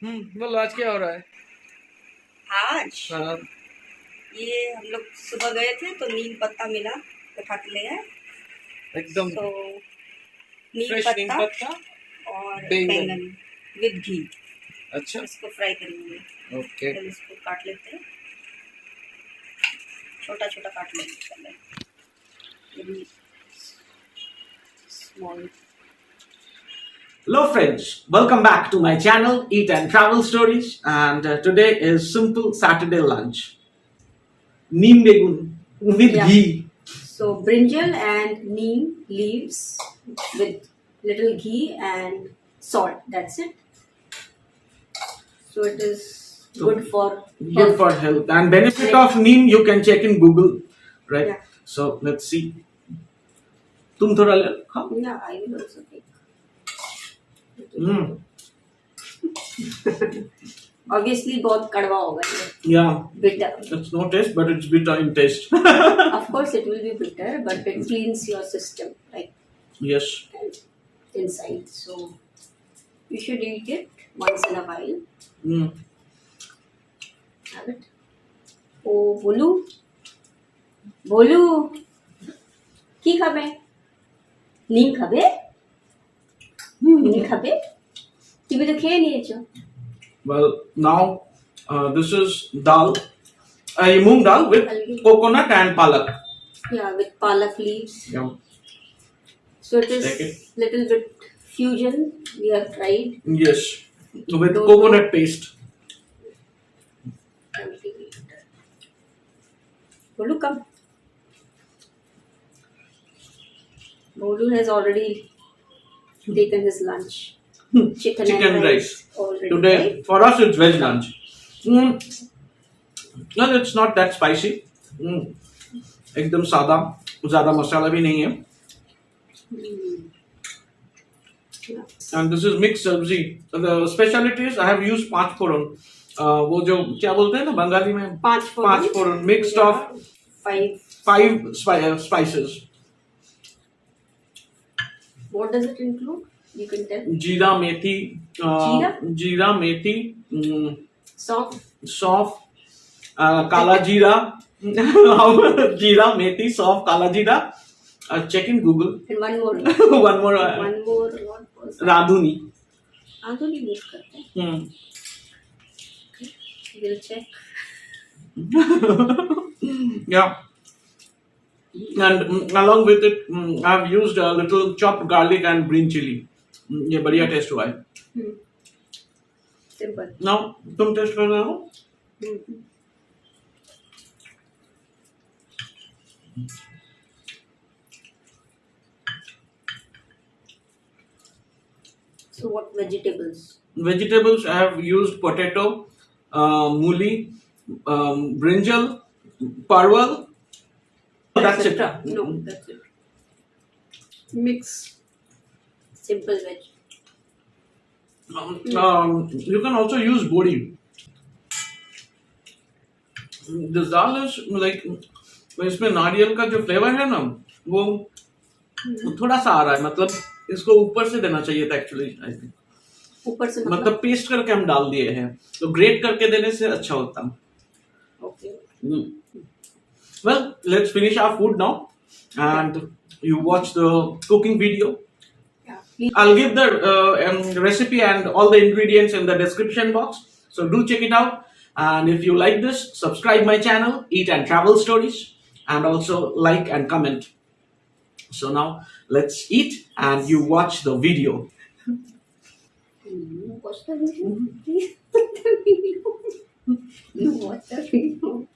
बोलो आज क्या हो रहा है। आज हाँ, ये हम लोग सुबह गए थे तो नीम पत्ता मिला, उठा के ले आए। एकदम तो नीम फ्रेश नीम पत्ता पत्ता और बैंगन। बैंगन विद घी, अच्छा, इसको फ्राई करेंगे। ओके। फिर इसको काट लेते हैं, छोटा छोटा काट लेंगे पहले, small. Hello friends, welcome back to my channel Eat and Travel Stories, and today is simple Saturday lunch. Neem begun with Yeah. ghee. So brinjal and neem leaves with little ghee and salt. That's it. So it is good for Good health. for health and benefit of neem you can check in Google, right? Yeah. So let's see. तुम थोड़ा ले खाओ. Yeah, I will also take. Obviously बहुत कड़वा होगा ये. Yeah. Bitter. It's no taste, but it's bitter in taste. Of course it will be bitter, but it cleans your system, like Yes. inside. So you should eat it once in a while. Have it. Oh, Bolu. Bolu. কি খাবে? নিম খাবে? নিম খাবে? তুমি তো খেয়ে নিয়েছো। Well, now this is dal, moongdal with coconut and palak. Yeah, with palak leaves. Yeah. So it is Take it. little bit fusion we have tried. Yes. With Don't coconut paste. Bolu, come. Bolu has already taken his lunch. Chicken and rice. Already, Today, right? for us, it's veg lunch. Well, it's not that spicy. एकदम सादा, ज़्यादा मसाला भी नहीं है. And this is mixed sabji. The specialty is I have used Paanch Phoron. वो जो क्या बोलते हैं ना बंगाली में? Paanch Phoron mixed yeah, of five spices. What does it include? You can tell. जीरा मेथी, जीरा मेथी, सौंफ, काला जीरा, जीरा मेथी सौंफ काला जीरा. Check in Google. And one more. One more. One more. What was that? Radhuni. Radhuni use करते हैं. We'll check. Yeah. And along with it, I've used a little chopped garlic and green chili. ये बढ़िया टेस्ट हुआ है. Simple. Now तुम test कर रहे हो? So what vegetables? Vegetables I have used potato, muli, brinjal, parwal. That's it. No, that's it. Mix. Simple veg. You can also use bodi. This dal is like इसमें नारियल का जो flavour है ना वो थोड़ा सा आ रहा है. मतलब इसको ऊपर से देना चाहिए था एक्चुअली. आई थिंक ऊपर से मतलब पेस्ट करके हम डाल दिए हैं तो ग्रेट करके देने से अच्छा होता. Okay. Well, let's finish our food now and you watch the cooking video. Yeah. I'll give the recipe and all the ingredients in the description box. So do check it out. And if you like this, subscribe my channel, Eat and Travel Stories, and also like and comment. So now let's eat and you watch the video. You watch the video. Please watch the video. You watch the video.